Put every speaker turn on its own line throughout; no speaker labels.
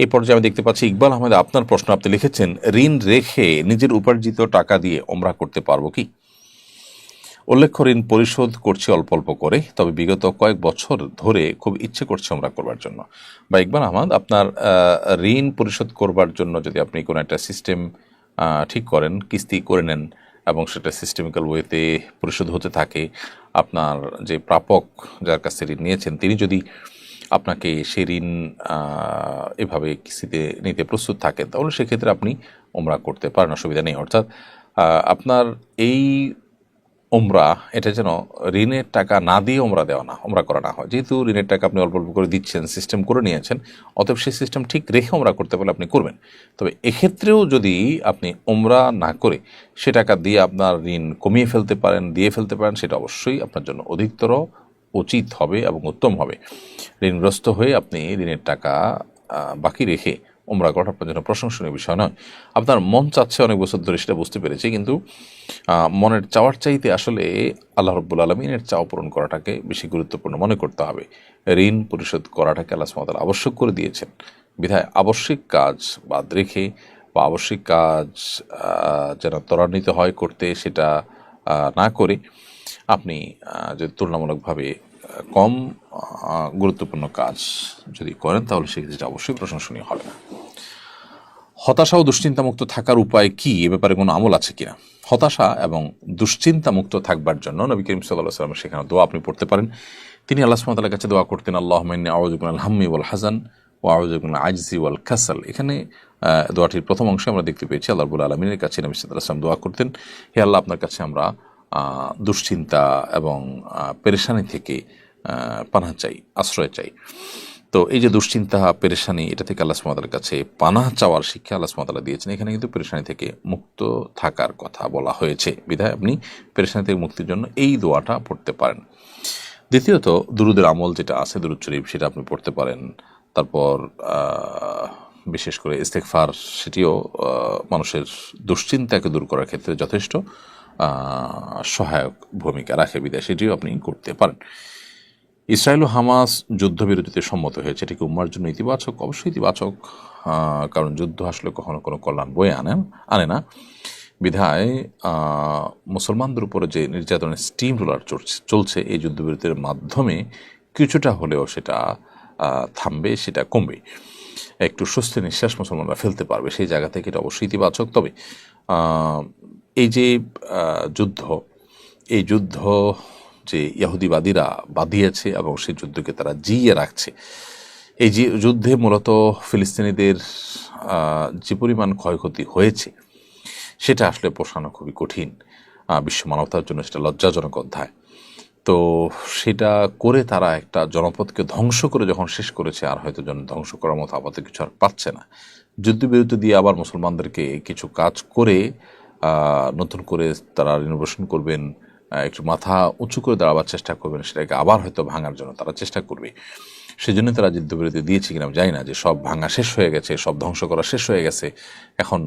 এই পর্যায়ে আমি দেখতে পাচ্ছি ইকবাল আহমেদ, আপনার প্রশ্ন আপনি লিখেছেন, ঋণ রেখে নিজের উপার্জিত টাকা দিয়ে ওমরা করতে পারবো কি? উল্লেখ্য, ঋণ পরিশোধ করছি অল্প অল্প করে, তবে বিগত কয়েক বছর ধরে খুব ইচ্ছে করছে ওমরা করবার জন্য। বা ইকবাল আহমদ, আপনার ঋণ পরিশোধ করবার জন্য যদি আপনি কোনো একটা সিস্টেম ঠিক করেন, কিস্তি করে নেন এবং সেটা সিস্টেমিক্যাল ওয়েতে পরিশোধ হতে থাকে, আপনার যে প্রাপক যার কাছ থেকে ঋণ নিয়েছেন তিনি যদি আপনাকে সেই ঋণ এভাবে কিস্তিতে নিতে প্রস্তুত থাকেন, তাহলে সেক্ষেত্রে আপনি ওমরা করতে পারেন, অসুবিধা নেই। অর্থাৎ আপনার এই ওমরা এটা যেন ঋণের টাকা না দিয়ে ওমরা করা না হয়। যেহেতু ঋণের টাকা আপনি অল্প অল্প করে দিচ্ছেন, সিস্টেম করে নিয়েছেন, অতএব সেই সিস্টেম ঠিক রেখে ওমরা করতে পারলে আপনি করবেন। তবে এক্ষেত্রেও যদি আপনি ওমরা না করে সে টাকা দিয়ে আপনার ঋণ কমিয়ে ফেলতে পারেন, দিয়ে ফেলতে পারেন, সেটা অবশ্যই আপনার জন্য অধিকতর উচিত হবে এবং উত্তম হবে। ঋণগ্রস্ত হয়ে আপনি ঋণের টাকা বাকি রেখে ওমরা করাটা আপনার জন্য প্রশংসনীয় বিষয় নয়। আপনার মন চাচ্ছে অনেক বছর ধরে, সেটা বুঝতে পেরেছি, কিন্তু মনের চাওয়ার চাইতে আসলে আল্লাহ রব্বুল আলমিনের চাওয়া পূরণ করাটাকে বেশি গুরুত্বপূর্ণ মনে করতে হবে। ঋণ পরিশোধ করাটাকে আল্লাহ সুবহানাহু ওয়া তাআলা আবশ্যক করে দিয়েছেন, বিধায় আবশ্যিক কাজ বাদ রেখে বা আবশ্যিক কাজ যেন ত্বরান্বিত হয় করতে, সেটা না করে আপনি যদি তুলনামূলকভাবে কম গুরুত্বপূর্ণ কাজ যদি করেন, তাহলে সেক্ষেত্রে অবশ্যই প্রশংসনীয় হবে না। হতাশা ও দুশ্চিন্তামুক্ত থাকার উপায় কি, এ ব্যাপারে কোনো আমল আছে কিনা? হতাশা এবং দুশ্চিন্তামুক্ত থাকবার জন্য নবী করিম সাল্লাল্লাহু আলাইহি ওয়াসাল্লামের শেখানো দোয়া আপনি পড়তে পারেন। তিনি আল্লাহ সুবহানাহু ওয়া তাআলার কাছে দোয়া করতেন, আল্লাহুম্মা ইন্নী আউযু বিকা মিনাল হাম্মি ওয়াল হাযান ওয়া আউযু বিকা মিনাল আজজি ওয়াল কাসাল। এখানে দোয়াটির প্রথম অংশে আমরা দেখতে পেয়েছি আল্লাহ রাব্বুল আলামিনের কাছে নবী সাল্লাল্লাহু আলাইহি ওয়াসাল্লাম দোয়া করতেন, হে আল্লাহ, আপনার কাছে আমরা দুশ্চিন্তা এবং পেরেশানি থেকে পানাহ চাই, আশ্রয় চাই। তো এই যে দুশ্চিন্তা, পেরেশানি, এটা থেকে আল্লাহ সুবহানাহু ওয়া তাআলার কাছে পানাহ চাওয়ার শিক্ষা আল্লাহ সুবহানাহু ওয়া তাআলা দিয়েছেন। এখানে কিন্তু পেরেশানি থেকে মুক্ত থাকার কথা বলা হয়েছে, বিধায় আপনি পেরেশানি থেকে মুক্তির জন্য এই দোয়াটা পড়তে পারেন। দ্বিতীয়ত, দুরুদের আমল যেটা আছে, দুরুদ শরীফ, সেটা আপনি পড়তে পারেন। তারপর বিশেষ করে ইস্তেগফার, সেটিও মানুষের দুশ্চিন্তাকে দূর করার ক্ষেত্রে যথেষ্ট সহায়ক ভূমিকা রাখে, বিধায় সেটিও আপনি করতে পারেন। ইসরায়েল ও হামাস যুদ্ধবিরতিতে সম্মত হয়েছে, এটি কি উম্মার জন্য ইতিবাচক? অবশ্যই ইতিবাচক, কারণ যুদ্ধ আসলে কখনো কোনো কল্যাণ বয়ে আনে না। বিধায় মুসলমানদের উপরে যে নির্যাতনের স্টিম রোলার চলছে, এই যুদ্ধবিরতির মাধ্যমে কিছুটা হলেও সেটা থামবে, সেটা কমবে, একটু স্বস্তি নিঃশ্বাস মুসলমানরা ফেলতে পারবে, সেই জায়গা থেকে এটা অবশ্যই ইতিবাচক। তবে এই যে এই যুদ্ধ যে ইহুদিবাদীরা বাঁধিয়েছে এবং সেই যুদ্ধকে তারা জিইয়ে রাখছে, এই যে যুদ্ধে মূলত ফিলিস্তিনিদের যে পরিমাণ ক্ষয়ক্ষতি হয়েছে, সেটা আসলে পোষানো খুবই কঠিন। বিশ্ব মানবতার জন্য সেটা লজ্জাজনক অধ্যায়। তো সেটা করে তারা একটা জনপদকে ধ্বংস করে যখন শেষ করেছে, আর হয়তো ধ্বংস করার মতো আপাতত কিছু আর পাচ্ছে না। যুদ্ধবিরতি দিয়ে আবার মুসলমানদেরকে কিছু কাজ করে নতুন করে তারা রিনোভেশন করবেন, একটু মাথা উঁচু করে দাঁড়াবার চেষ্টা করবেন, সেটাকে আবার হয়তো ভাঙার জন্য তারা চেষ্টা করবে। সেজন্য তারা যুদ্ধবিরতি দিয়েছে কিনা জানি না, যে সব ভাঙা শেষ হয়ে গেছে, সব ধ্বংস করা শেষ হয়ে গেছে, এখন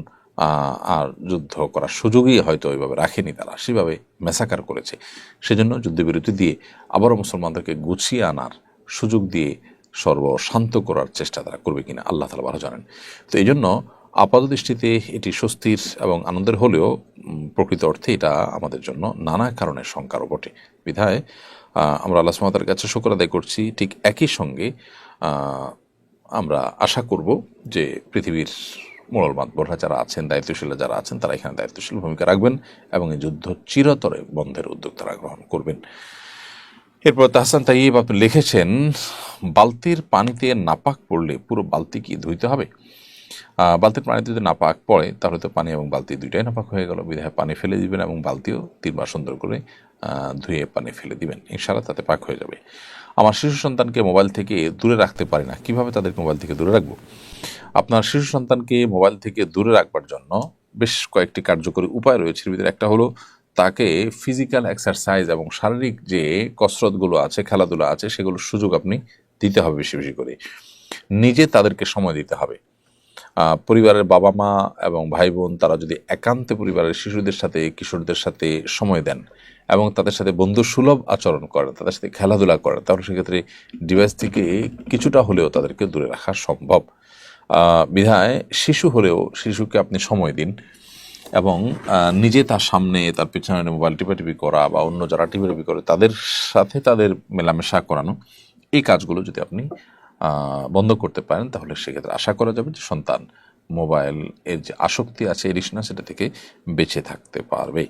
আর যুদ্ধ করার সুযোগই হয়তো ওইভাবে রাখেনি, তারা সেভাবে ম্যাসাকার করেছে। সেজন্য যুদ্ধবিরতি দিয়ে আবারও মুসলমানদেরকে গুছিয়ে আনার সুযোগ দিয়ে সর্বশান্ত করার চেষ্টা তারা করবে কিনা আল্লাহ তাআলা ভালো জানেন। তো এই জন্য আপাত দৃষ্টিতে এটি স্বস্তির এবং আনন্দের হলেও প্রকৃত অর্থে এটা আমাদের জন্য নানা কারণের শঙ্কারও বটে। বিধায় আমরা আল্লাহ সুবহানাহু ওয়া তাআলার কাছে শুকর আদায় করছি, ঠিক একই সঙ্গে আমরা আশা করব যে পৃথিবীর মোড়ল মাতবররা যারা আছেন, দায়িত্বশীল যারা আছেন, তারা এখানে দায়িত্বশীল ভূমিকা রাখবেন এবং এই যুদ্ধ চিরতরে বন্ধের উদ্যোগ তারা গ্রহণ করবেন। এরপর তাহসান তাইয়িব আপনি লিখেছেন, বালতির পানিতে নাপাক পড়লে পুরো বালতি কি ধুইতে হবে? বালতির পানিতে যদি নাপাক পড়ে, তাহলে তো পানি এবং বালতি দুইটাই নাপাক হয়ে গেল। বিধায় পানি ফেলে দিবেন এবং বালতিও 3 বার সুন্দর করে ধুয়ে পানি ফেলে দিবেন, ইনশাআল্লাহ তাতে পাক হয়ে যাবে। আমার শিশু সন্তানকে মোবাইল থেকে দূরে রাখতে পারি না, কিভাবে তাদেরকে মোবাইল থেকে দূরে রাখবো? আপনার শিশু সন্তানকে মোবাইল থেকে দূরে রাখবার জন্য বেশ কয়েকটি কার্যকরী উপায় রয়েছে। ভিতরে একটা হলো, তাকে ফিজিক্যাল এক্সারসাইজ এবং শারীরিক যে কসরতগুলো আছে, খেলাধুলা আছে, সেগুলোর সুযোগ আপনি দিতে হবে বেশি বেশি করে। নিজে তাদেরকে সময় দিতে হবে। পরিবারের বাবা মা এবং ভাই বোন তারা যদি একান্তে পরিবারের শিশুদের সাথে, কিশোরদের সাথে সময় দেন এবং তাদের সাথে বন্ধুসুলভ আচরণ করেন, তাদের সাথে খেলাধুলা করেন, তাহলে সেক্ষেত্রে ডিভাইস থেকে কিছুটা হলেও তাদেরকে দূরে রাখা সম্ভব। বিধায় শিশু হলেও শিশুকে আপনি সময় দিন এবং নিজে তার সামনে তার পিছনে মোবাইল টিপাটিপি করা বা অন্য যারা টিপাটিপি করে তাদের সাথে তাদের মেলামেশা করানো, এই কাজগুলো যদি আপনি বন্ধ করতে পারেন তাহলে সেক্ষেত্রে আশা করা যাবে যে সন্তান মোবাইল এর যে আসক্তি আছে এডিকশন সেটা থেকে বেঁচে থাকতে পারবে।